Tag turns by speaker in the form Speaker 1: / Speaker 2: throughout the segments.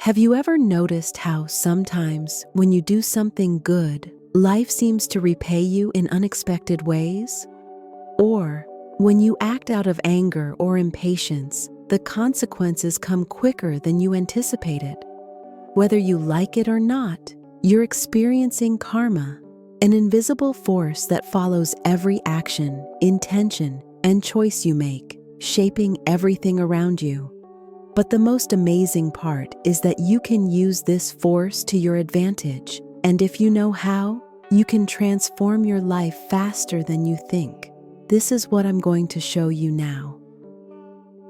Speaker 1: Have you ever noticed how sometimes when you do something good, life seems to repay you in unexpected ways? Or when you act out of anger or impatience, the consequences come quicker than you anticipated? Whether you like it or not, you're experiencing karma, an invisible force that follows every action, intention, and choice you make, shaping everything around you. But the most amazing part is that you can use this force to your advantage, and if you know how, you can transform your life faster than you think. This is what I'm going to show you now.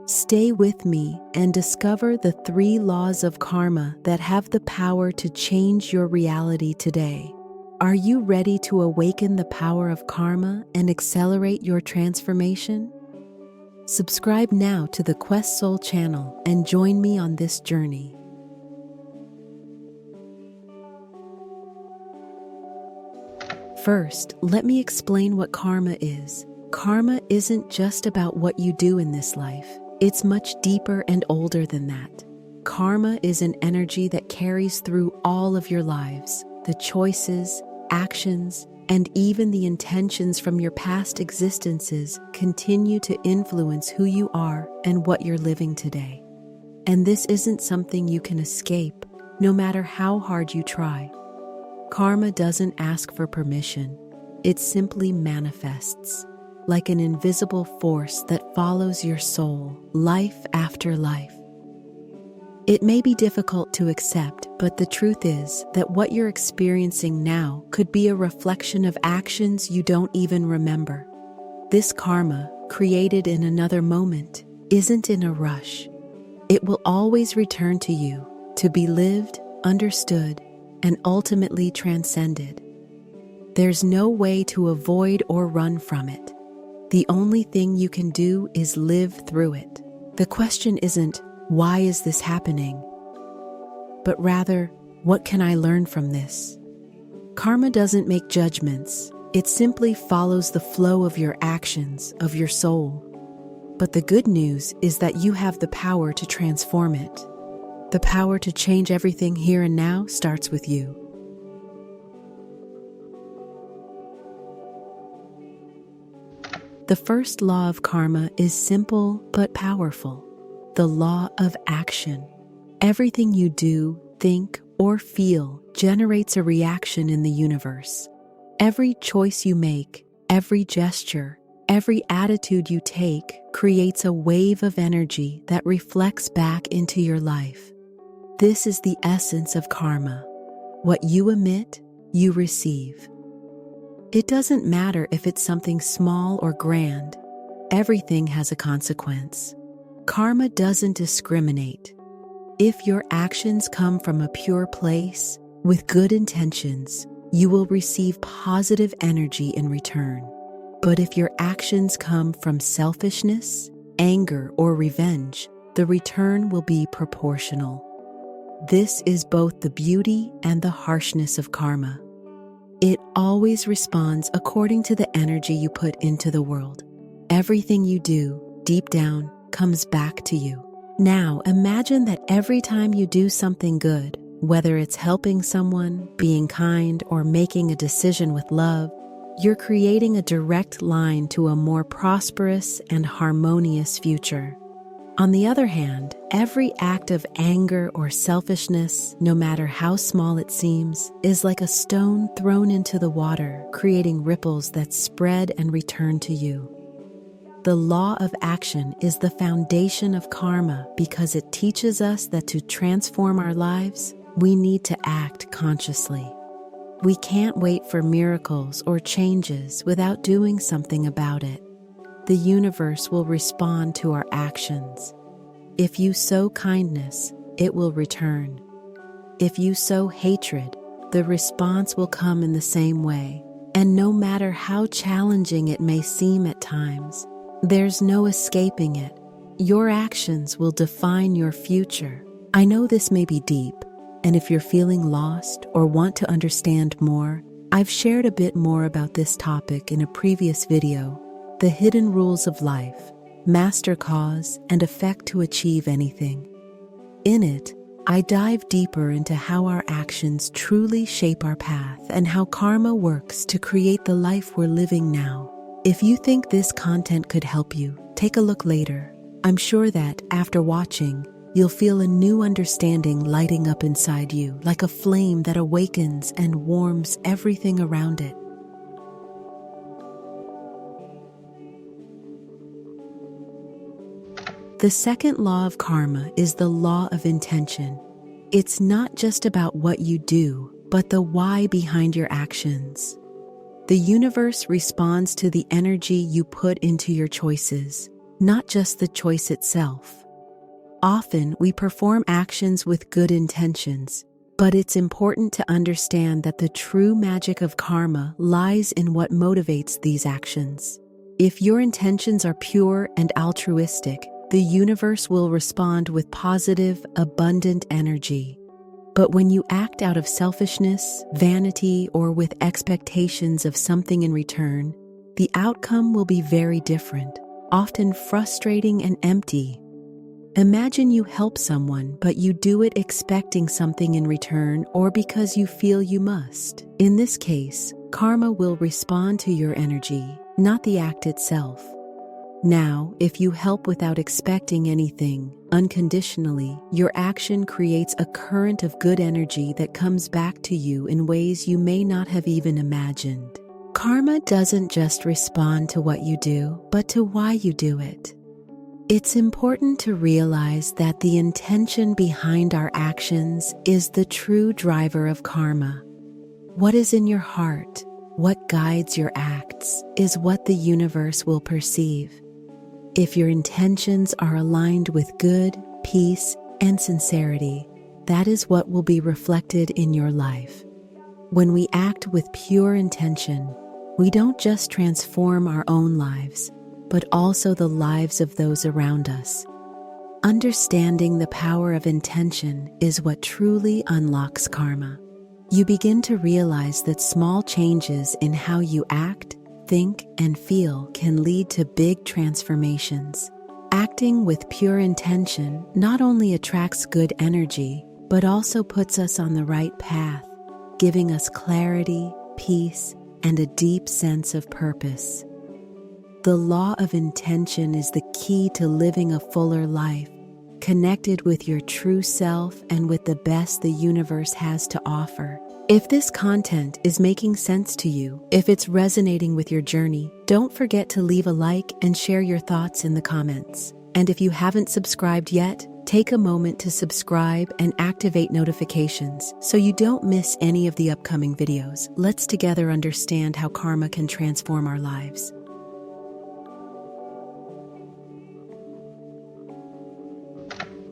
Speaker 1: Stay with me and discover the 3 laws of karma that have the power to change your reality today. Are you ready to awaken the power of karma and accelerate your transformation? Subscribe now to the Quest Soul channel and join me on this journey. First, let me explain what karma is. Karma isn't just about what you do in this life. It's much deeper and older than that. Karma is an energy that carries through all of your lives. The choices, actions, and even the intentions from your past existences continue to influence who you are and what you're living today. And this isn't something you can escape, no matter how hard you try. Karma doesn't ask for permission. It simply manifests, like an invisible force that follows your soul, life after life. It may be difficult to accept, but the truth is that what you're experiencing now could be a reflection of actions you don't even remember. This karma, created in another moment, isn't in a rush. It will always return to you, to be lived, understood, and ultimately transcended. There's no way to avoid or run from it. The only thing you can do is live through it. The question isn't, why is this happening? But rather, what can I learn from this? Karma doesn't make judgments. It simply follows the flow of your actions, of your soul. But the good news is that you have the power to transform it. The power to change everything here and now starts with you. The first law of karma is simple but powerful. The law of action. Everything you do, think, or feel generates a reaction in the universe. Every choice you make, every gesture, every attitude you take creates a wave of energy that reflects back into your life. This is the essence of karma. What you emit, you receive. It doesn't matter if it's something small or grand. Everything has a consequence. Karma doesn't discriminate. If your actions come from a pure place, with good intentions, you will receive positive energy in return. But if your actions come from selfishness, anger, or revenge, the return will be proportional. This is both the beauty and the harshness of karma. It always responds according to the energy you put into the world. Everything you do, deep down, comes back to you. Now, imagine that every time you do something good, whether it's helping someone, being kind, or making a decision with love, you're creating a direct line to a more prosperous and harmonious future. On the other hand, every act of anger or selfishness, no matter how small it seems, is like a stone thrown into the water, creating ripples that spread and return to you. The law of action is the foundation of karma because it teaches us that to transform our lives, we need to act consciously. We can't wait for miracles or changes without doing something about it. The universe will respond to our actions. If you sow kindness, it will return. If you sow hatred, the response will come in the same way. And no matter how challenging it may seem at times, there's no escaping it. Your actions will define your future. I know this may be deep, and if you're feeling lost or want to understand more, I've shared a bit more about this topic in a previous video, The Hidden Rules of Life, Master Cause and Effect to Achieve Anything. In it, I dive deeper into how our actions truly shape our path and how karma works to create the life we're living now. If you think this content could help you, take a look later. I'm sure that, after watching, you'll feel a new understanding lighting up inside you, like a flame that awakens and warms everything around it. The second law of karma is the law of intention. It's not just about what you do, but the why behind your actions. The universe responds to the energy you put into your choices, not just the choice itself. Often, we perform actions with good intentions, but it's important to understand that the true magic of karma lies in what motivates these actions. If your intentions are pure and altruistic, the universe will respond with positive, abundant energy. But when you act out of selfishness, vanity, or with expectations of something in return, the outcome will be very different, often frustrating and empty. Imagine you help someone, but you do it expecting something in return or because you feel you must. In this case, karma will respond to your energy, not the act itself. Now, if you help without expecting anything, unconditionally, your action creates a current of good energy that comes back to you in ways you may not have even imagined. Karma doesn't just respond to what you do, but to why you do it. It's important to realize that the intention behind our actions is the true driver of karma. What is in your heart, what guides your acts, is what the universe will perceive. If your intentions are aligned with good, peace, and sincerity, that is what will be reflected in your life. When we act with pure intention, we don't just transform our own lives, but also the lives of those around us. Understanding the power of intention is what truly unlocks karma. You begin to realize that small changes in how you act, think, and feel can lead to big transformations. Acting with pure intention not only attracts good energy, but also puts us on the right path, giving us clarity, peace, and a deep sense of purpose. The law of intention is the key to living a fuller life, connected with your true self and with the best the universe has to offer. If this content is making sense to you, if it's resonating with your journey, don't forget to leave a like and share your thoughts in the comments. And if you haven't subscribed yet, take a moment to subscribe and activate notifications so you don't miss any of the upcoming videos. Let's together understand how karma can transform our lives.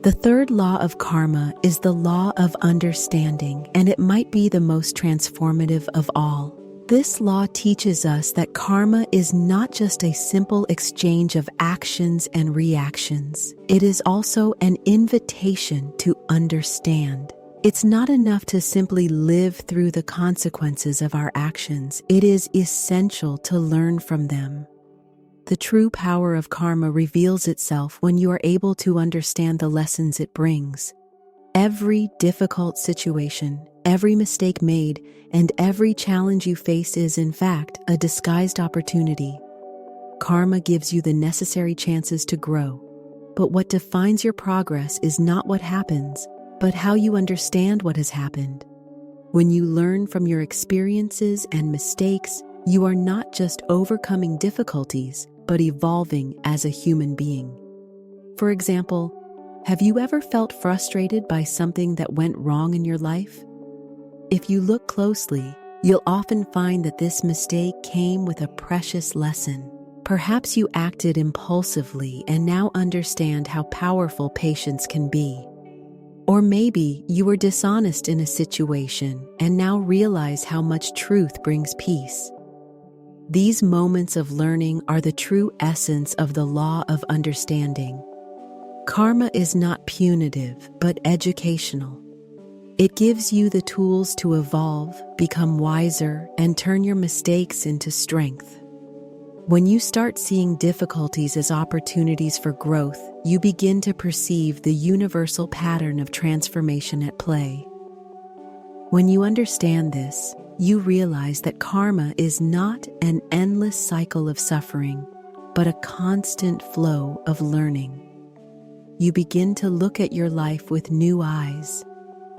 Speaker 1: The third law of karma is the law of understanding, and it might be the most transformative of all. This law teaches us that karma is not just a simple exchange of actions and reactions. It is also an invitation to understand. It's not enough to simply live through the consequences of our actions. It is essential to learn from them. The true power of karma reveals itself when you are able to understand the lessons it brings. Every difficult situation, every mistake made, and every challenge you face is, in fact, a disguised opportunity. Karma gives you the necessary chances to grow. But what defines your progress is not what happens, but how you understand what has happened. When you learn from your experiences and mistakes, you are not just overcoming difficulties, but evolving as a human being. For example, have you ever felt frustrated by something that went wrong in your life? If you look closely, you'll often find that this mistake came with a precious lesson. Perhaps you acted impulsively and now understand how powerful patience can be. Or maybe you were dishonest in a situation and now realize how much truth brings peace. These moments of learning are the true essence of the law of understanding. Karma is not punitive, but educational. It gives you the tools to evolve, become wiser, and turn your mistakes into strength. When you start seeing difficulties as opportunities for growth, you begin to perceive the universal pattern of transformation at play. When you understand this, you realize that karma is not an endless cycle of suffering, but a constant flow of learning. You begin to look at your life with new eyes.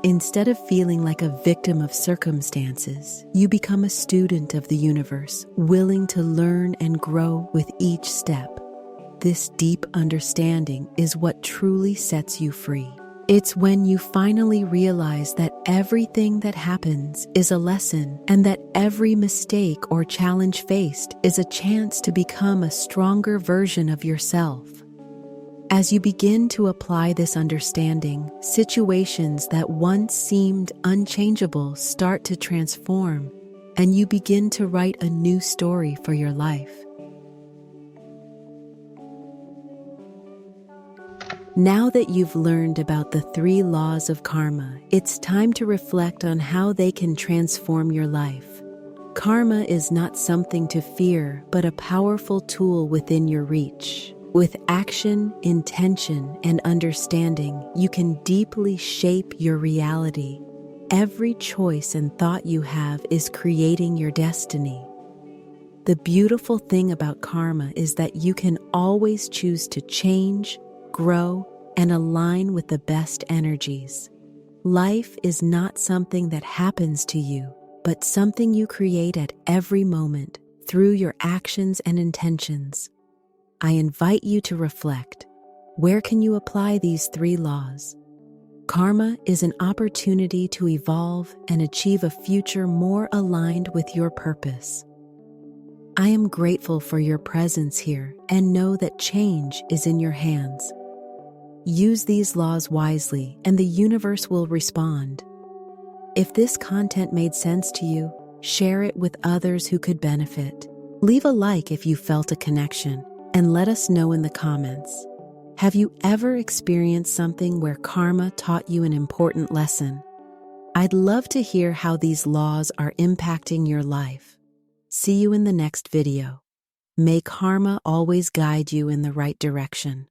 Speaker 1: Instead of feeling like a victim of circumstances, you become a student of the universe, willing to learn and grow with each step. This deep understanding is what truly sets you free. It's when you finally realize that everything that happens is a lesson, and that every mistake or challenge faced is a chance to become a stronger version of yourself. As you begin to apply this understanding, situations that once seemed unchangeable start to transform, and you begin to write a new story for your life. Now that you've learned about the 3 laws of karma, it's time to reflect on how they can transform your life. Karma is not something to fear, but a powerful tool within your reach. With action, intention, and understanding, you can deeply shape your reality. Every choice and thought you have is creating your destiny. The beautiful thing about karma is that you can always choose to change, grow, and align with the best energies. Life is not something that happens to you, but something you create at every moment through your actions and intentions. I invite you to reflect. Where can you apply these 3 laws? Karma is an opportunity to evolve and achieve a future more aligned with your purpose. I am grateful for your presence here and know that change is in your hands. Use these laws wisely and the universe will respond. If this content made sense to you, share it with others who could benefit. Leave a like if you felt a connection, and let us know in the comments. Have you ever experienced something where karma taught you an important lesson? I'd love to hear how these laws are impacting your life. See you in the next video. May karma always guide you in the right direction.